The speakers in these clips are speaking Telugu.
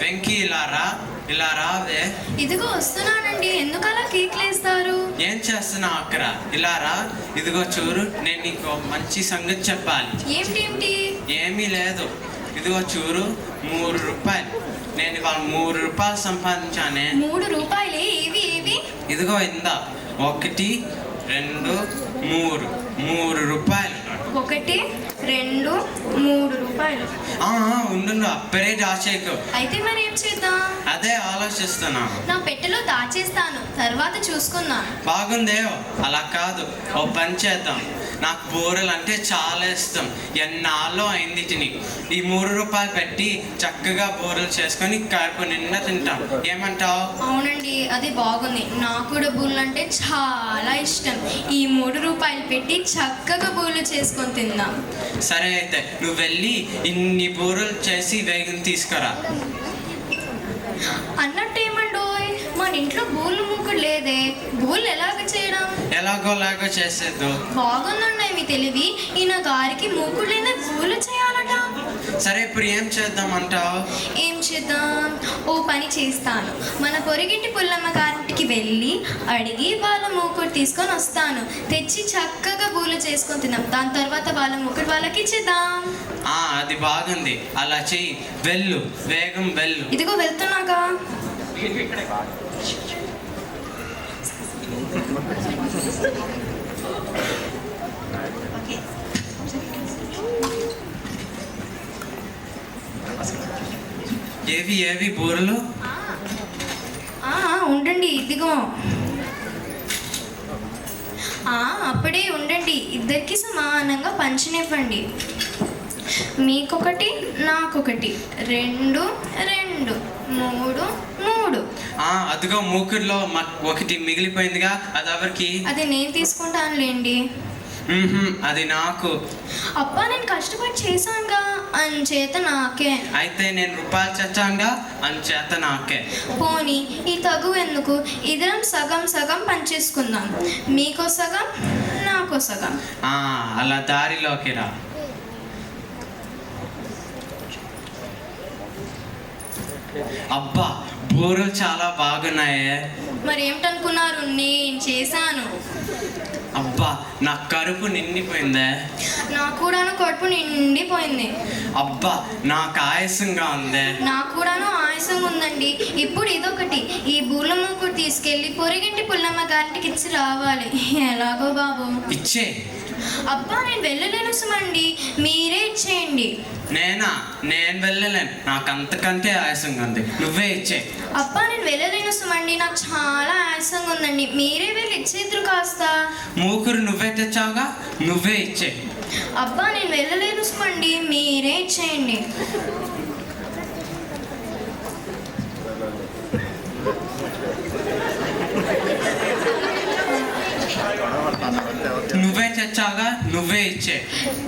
వెంకీ ఇలా రావే. ఇదిగో వస్తున్నానండి. ఎందుకు అలా కేక్లేస్తారు? ఏం చేస్తున్నావు అక్కడ? ఇలా రా. ఇదిగో చూడు, నేను నీకు మంచి సంగతి చెప్పాలి. ఏమిటి? ఏమీ లేదు. ఇదిగో చూడు, 3 రూపాయలు. నేను ఇవాళ 3 రూపాయలు సంపాదించానే. 3 రూపాయలే? ఏవి? ఇదిగో ఇందా 1 2 3 3 రూపాయలు. 1 2 3 రూపాయలు. ఉండు, అప్పుడే దాచేకు. అయితే మరి ఏం చేద్దాం? అదే ఆలోచిస్తున్నా. నా పెట్టెలో దాచేస్తాను, తర్వాత చూసుకుందాం. బాగుందే. అలా కాదు, ఓ పని చేద్దాం. నాకు బూరెలు అంటే చాలా ఇష్టం. ఎన్నాళ్ళు అయింది తిని. ఈ 3 రూపాయలు పెట్టి చక్కగా బూరెలు చేసుకొని కడుపు నిండా తింటాం. ఏమంటావు? అవునండి, అది బాగుంది. నాకు కూడా బూరెలు అంటే చాలా ఇష్టం. ఈ 3 రూపాయలు పెట్టి చక్కగా బూరెలు చేసుకొని తిందాం. సరే, అయితే నువ్వు వెళ్ళి ఇన్ని బూరెలు చేసి వేగం తీసుకురా. అన్నట్టు ఏమండోయ్, మన ఇంట్లో బూరెలు మూకుడు లేదే. బూరెలు ఎలాగ చేయడం? ఎలాగోలాగో చేసేద్దు. బాగుందండి మీ తెలివి. ఈయన గారికి మూకుడు లేదా బూరెలు చేయాలట. సరే, ఇప్పుడు ఏం చేద్దామంటావు? ఏం చేద్దాం? ఓ పని చేస్తాను. మన పొరిగింటి పుల్లమ్మ గారింటికి వెళ్ళి అడిగి వాళ్ళ మూకుడు తీసుకొని వస్తాను. తెచ్చి చక్కగా బూరెలు చేసుకొని తిందాం. దాని తర్వాత వాళ్ళ మూకుడు వాళ్ళకి ఇచ్చేద్దాం. అది బాగుంది. అలా చెయ్యి. వెళ్ళు, వేగం వెళ్ళు. ఇదిగో వెళ్తున్నాగా. ఏవి బూరెలు? ఉండండి, ఇదిగో. అప్పుడే ఉండండి. ఇద్దరికి సమానంగా పంచినివ్వండి. మీకొకటి, నాకొకటి. 2 2 3 3. అదిగో మూకుడులో 1 మిగిలిపోయిందిగా. అది ఎవరికి? అది నేను తీసుకుంటానులేండి. అది నాకు. అబ్బా, నేను కష్టపడి చేశానుగా, అంచేత నాకే. అయితే నేను రూపాయలు చచ్చానుగా, అంచేత నాకే. పోనీ ఈ తగు ఎందుకు? ఇద్దరం సగం సగం పంచేసుకుందాం. మీకో సగం, నాకో సగం. అలా దారిలోకి రా. అబ్బా, బూరెలు చాలా బాగున్నాయే. మరి ఏమిటనుకున్నారు? నేను చేశాను. అబ్బా, నా కడుపు నిండిపోయిందే. నాకు కూడాను కడుపు నిండిపోయింది. అబ్బా, నాకు ఆయాసంగా ఉందే. నాకు కూడాను ఆయాసంగా ఉందండి. ఇప్పుడు ఇదొకటి. ఈ బూర్ల మూకుడు తీసుకెళ్ళి పొరిగింటి పుల్లమ్మ గారింటికి ఇచ్చి రావాలి. ఎలాగో బాబు. ఇచ్చే. అబ్బా, నేను వెళ్ళలేను సుమండి, మీరే ఇచ్చేయండి. నేను వెళ్ళలేను. నాకు అంతకంటే ఆయాసంగా ఉంది. నువ్వే ఇచ్చే. అబ్బా, నేను వెళ్ళలేను సుమండి, నాకు చాలా ఆయాసంగా ఉందండి. మీరే వెళ్ళి ఇచ్చేద్దరు కాస్త. మూకురు నువ్వే తెచ్చావుగా, నువ్వే ఇచ్చే. అబ్బా, నేను వెళ్ళలేను సుమండి, మీరే ఇచ్చేయండి. నువ్వే తెచ్చావుగా, నువ్వే ఇచ్చే.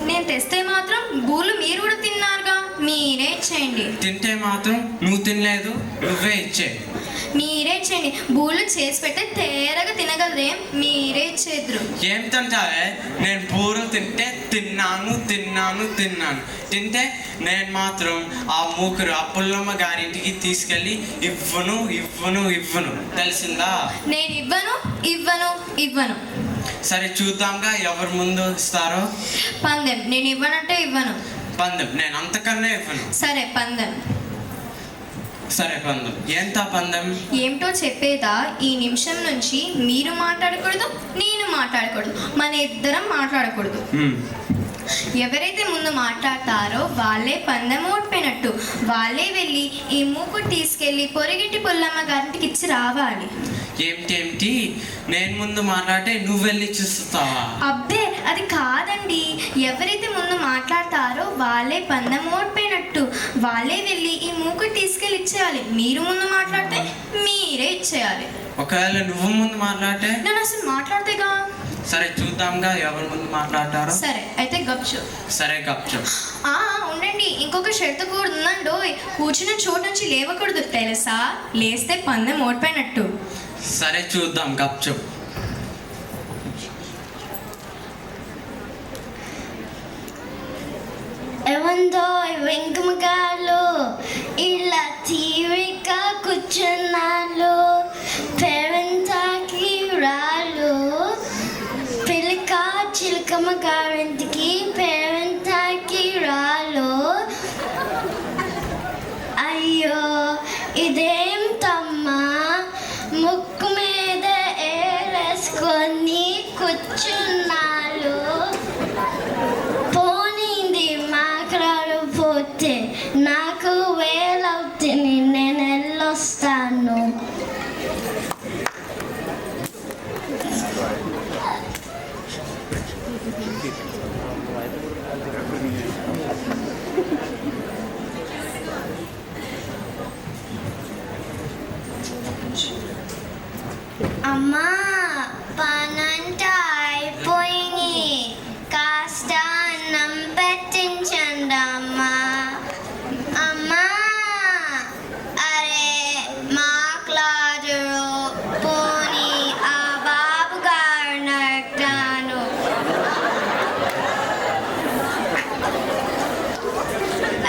నేను తెస్తే మాత్రం బూలు మీరు కూడా తిన్నారుగా, మీరే ఇచ్చేయండి. తింటే మాత్రం నువ్వు తినలేదు, నువ్వే ఇచ్చే. మీరే ఇచ్చేయండి. బూళ్ళు చేసి పెడితే తేరగా తినగలరే, మీరే ఇచ్చేద్దరు. ఏం తింటావే? నేను బూరెలు తింటే తిన్నాను. తింటే నేను మాత్రం ఆ మూకురు ఆ పుల్లమ్మ గారింటికి తీసుకెళ్ళి ఇవ్వను. తెలిసిందా? నేను ఇవ్వను. సరే, చూద్దాంగా ఎవరు ముందు ఇస్తారో. పందెం. నేను ఇవ్వనంటే ఇవ్వను. పందెం. నేను అంతకన్నా ఇవ్వను. సరే, పందెం. ఎంత పందెం? ఏమిటో చెప్పేదా? ఈ నిమిషం నుంచి మీరు మాట్లాడకూడదు, నేను మాట్లాడకూడదు, మన ఇద్దరం మాట్లాడకూడదు. ఎవరైతే ముందు మాట్లాడతారో వాళ్ళే పందెం ఓడిపోయినట్టు. వాళ్ళే వెళ్ళి ఈ మూకుడు తీసుకెళ్ళి పొరిగింటి పుల్లమ్మ గారింటికి ఇచ్చి రావాలి. ఏమిటి? నేను ముందు మాట్లాడితే నువ్వు వెళ్ళి చూస్తావా? అబ్బే, అది కాదండి. ఎవరైతే ముందు మాట్లాడతారో వాళ్ళే పందెం ఓడిపోయినట్టు. వాళ్ళే వెళ్ళి ఈ మూకుడు తీసుకెళ్ళి ఇచ్చేయాలి. మీరు ముందు మాట్లాడితే మీరే ఇచ్చేయాలి. ఒకవేళ నువ్వు ముందు మాట్లాడితే? నేను అసలు మాట్లాడితేగా. సరే, చూద్దాంగా ఎవరు ముందు మాట్లాడతారో. సరే, అయితే గప్చు. సరే, గప్చు. ఉండండి, ఇంకొక షరతు కూడా ఉందండోయ్. కూర్చున్న చోటు నుంచి లేవకూడదు, తెలుసా? లేస్తే పందెం ఓడిపోయినట్టు. సరే, చూద్దాం. గప్చు. ఏమండి ఏమందో వెంకమ్మగారు ఇలా తీరిక కూర్చున్నాను పేరెంటాకి రాళ్ళు పిల్లక చిలకమ్మ గారింటికి పేరెంటాకి రాళ్ళు అయ్యో ఇదేం తమ్మా ముక్కు మీద ఏరేసుకొని కూర్చున్నాను పోనింది మాట్లాడపోతే నాకు వేలవుతుంది నేను వెళ్ళొస్తాను అమ్మా పనంతా అయిపోయింది కాస్త అన్నం పెట్టించండి అమ్మా అమ్మా అరే మాట్లాడరు పోనీ ఆ బాబు గారిని అడిగాను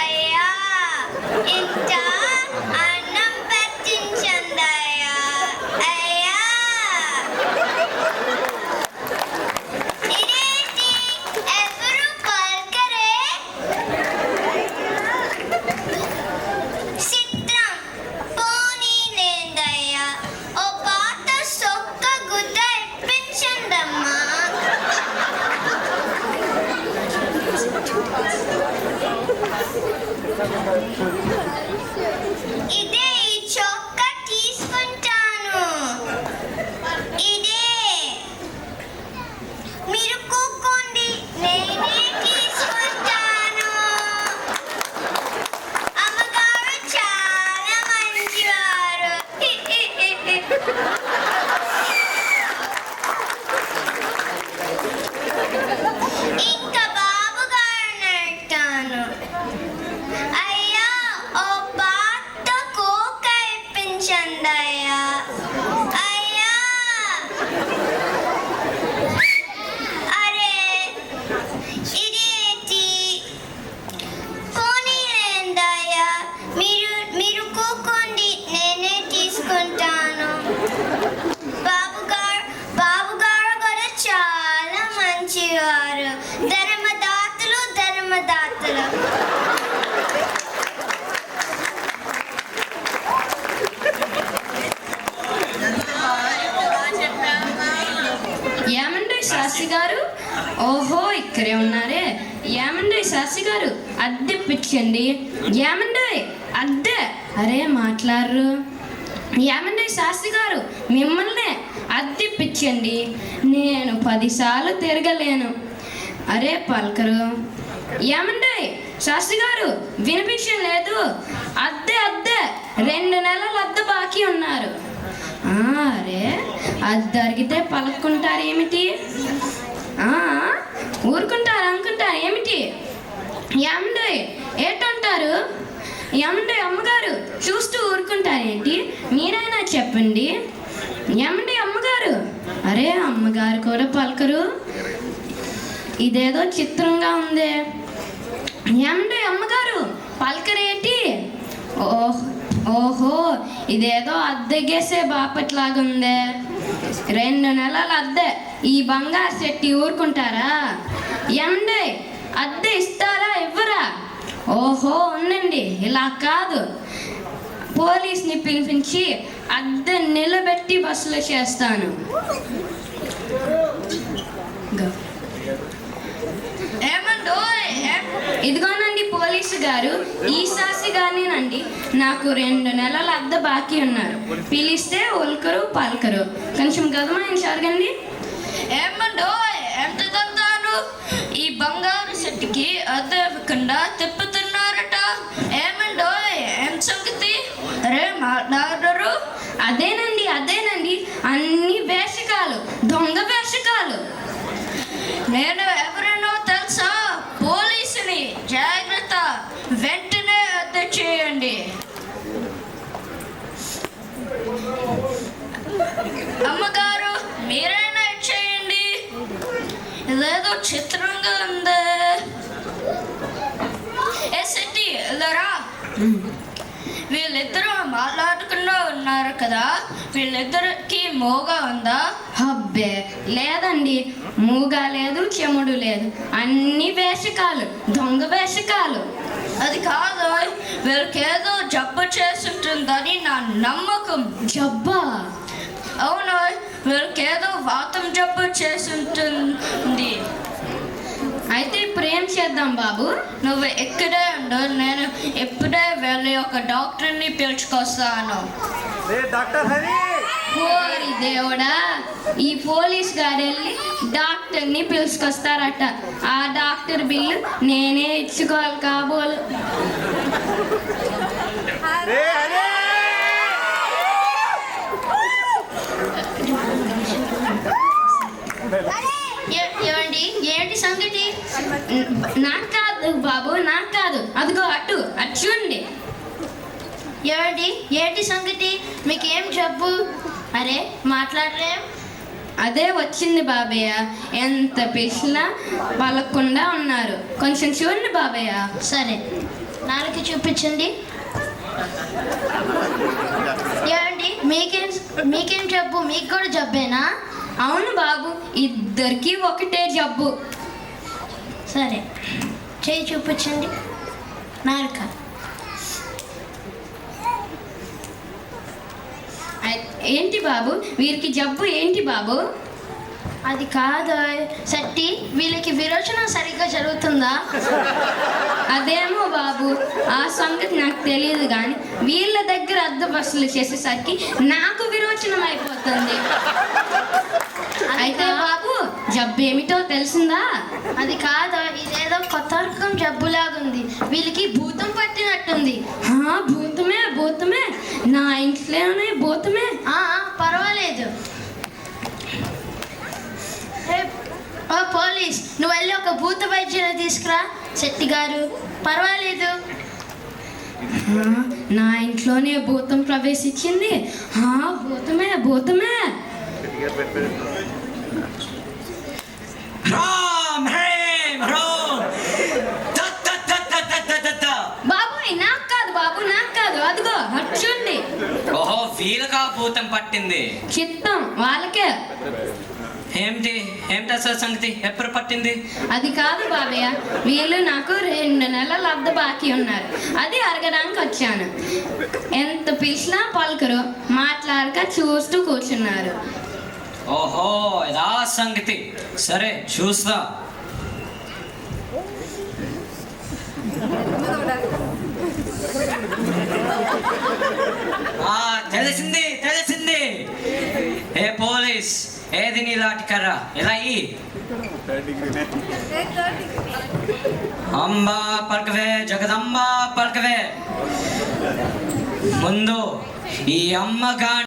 అయ్యా ఇంత అన్నం పెట్టించండి అయ్యా అయ్యా ఇదేంటి ఎవరు పలకరే చిత్రం పోనీ లేదయ్యా ఓ పాత సొక్క గుడ్డ ఇప్పించండమ్మా ఇదే ఈ చొక్క తీసుకుంటాను ఇదే మీరు కూకోండి నేనే తీసుకుంటాను అమ్మగారు చాలా మంచివారు ఇంకా బాబు గారిని అడుగుతాను అయ్యా ఓ పాత కోక ఇప్పించండి అయ్యా అయ్యా అరే ఇదేంటి పోనీలేందయ్యా మీరు కూకోండి నేనే తీసుకుంటాను బాబు గారు కూడా చాలా మంచివారు ధర్మదాతలు ఏమండి శాస్త్రి గారు ఓహో ఇక్కడే ఉన్నారే ఏమండి శాస్త్రి గారు అద్దె పిచ్చండి ఏమండి అద్దె అరే మాట్లాడరు ఏమండి శాస్త్రి గారు మిమ్మల్ని అద్దె పిచ్చండి నేను 10 సార్లు తిరగలేను అరే పలకరు ఏమండి శాస్త్రి గారు వినిపించడం లేదు అద్దె 2 నెలలు అద్దె బాకీ ఉన్నారు అరే అద్దె అడిగితే పలుకుంటారు ఏమిటి ఊరుకుంటారు అనుకుంటారు ఏమిటి ఏమండి ఏంటంటారు ఏమండి అమ్మగారు చూస్తూ ఊరుకుంటారేంటి మీరైనా చెప్పండి ఏమండి అమ్మగారు అరే అమ్మగారు కూడా పలకరు ఇదేదో చిత్రంగా ఉందే ఏమండి అమ్మగారు పలకరేంటి ఓహో ఇదేదో అద్దెగేసే బాపట్లాగా ఉందే 2 నెలల అద్దె ఈ బంగారు శెట్టి ఊరుకుంటారా ఏమండి అద్దె ఇస్తారా ఇవ్వరా ఓహో ఉండండి ఇలా కాదు పోలీస్ని పిలిపించి అద్దె నిలబెట్టి వసూలు చేస్తాను ఇదిగోనండి పోలీసు గారు ఈ శాస్త్రి గారినేనండి నాకు 2 నెలల అద్దె బాకీ ఉన్నారు పిలిస్తే ఉల్కరు పలకరు కొంచెం గదమాయించగండి ఏమండో ఎంత తంతాను ఈ బంగారు సెట్టికి అద్దె ఇవ్వకుండా తిప్పుతున్నారట ఏమండో ఏం సంగతి అరే మాట్లాడరు అదేనండి అన్ని వేషకాలు దొంగ వేషకాలు నేను ఎవరినో తెలుసా పోలీసుని జాగ్రత్త వెంటనే అద్దె చేయండి అమ్మగారు మీరైనా చేయండి ఇదేదో చిత్రంగా ఉంది మాట్లాడుకుంటూ ఉన్నారు కదా, వీళ్ళిద్దరికి మోగా ఉందా? అబ్బే లేదండి, మూగా లేదు, చెముడు లేదు, అన్ని వేషకాలు, దొంగ వేషకాలు. అది కాదు, వీళ్ళకేదో జబ్బు చేస్తుంటుందని నా నమ్మకం. జబ్బా? అవును, వీళ్ళకేదో వాతం జబ్బు చేస్తుంటుంది. అయితే ఇప్పుడు ఏం చేద్దాం బాబు? నువ్వు ఇక్కడే ఉండు, నేను ఇప్పుడే వెళ్ళి ఒక డాక్టర్ని పిలుచుకొస్తాను. ఓరి దేవుడా, ఈ పోలీస్ గారు వెళ్ళి డాక్టర్ని పిలుచుకొస్తారట. ఆ డాక్టర్ బిల్లు నేనే ఇచ్చుకోవాలి కాబోలు. ఏమండి, ఏంటి సంగతి? నాకు కాదు బాబు, నాకు కాదు, అదిగో అటు అటు చూడండి. ఏమండి, ఏంటి సంగతి? మీకేం జబ్బు? అరే మాట్లాడలేం. అదే వచ్చింది బాబయ్య, ఎంత పిలిచినా పలకుండా ఉన్నారు. కొంచెం చూడండి బాబయ్య. సరే, నాలుగు చూపించండి. ఏమండి, మీకేం జబ్బు? మీకు కూడా జబ్బేనా? అవును బాబు, ఇద్దరికి ఒకటే జబ్బు. సరే, చేయి చూపించండి. నాలుక. ఏంటి బాబు, వీరికి జబ్బు ఏంటి బాబు? అది కాదు సట్టి, వీళ్ళకి విరోచనం సరిగ్గా జరుగుతుందా? అదేమో బాబు, ఆ సంగతి నాకు తెలియదు, కానీ వీళ్ళ దగ్గర అద్దె బస్సులు చేసేసరికి నాకు విరోచనం అయిపోతుంది. అయితే బాబు, జబ్బు ఏమిటో తెలిసిందా? అది కాదు, ఇదేదో కొత్త రకం జబ్బులాగుంది. వీళ్ళకి భూతం పట్టినట్టుంది. భూతమే భూతమే, నా ఇంట్లోనే భూతమే. పర్వాలేదు. ఓ పోలీస్, నువ్వు వెళ్ళి ఒక భూత వైద్యుని తీసుకురా. శెట్టి గారు, పర్వాలేదు. నా ఇంట్లోనే భూతం ప్రవేశించింది. భూతమే భూతమే. బాబు నాకు కాదు బాబు, నాకు కాదు, అదిగో చూడండి. ఓహో, వీళ్ళకా భూతం పట్టింది? చిత్తం వాళ్ళకే. ఏమిటి అసలు సంగతి? ఎప్పుడు పట్టింది? అది కాదు బాబయ్య, వీళ్ళు నాకు 2 నెలల అద్దె బాకీ ఉన్నారు. అది అడగడానికి వచ్చాను. ఎంత పిలిచినా పలుకరు, మాట్లాడక చూస్తూ కూర్చున్నారు. ఓహో, ఇదా సంగతి. సరే చూస్తా. తెలిసింది తెలిసింది. ఏ పోలీస్, ఏది నీ లాంటి కర్ర? ఇలా అంబా పలకవే, జగదంబా పలకవే. ముందు ఈ అమ్మగా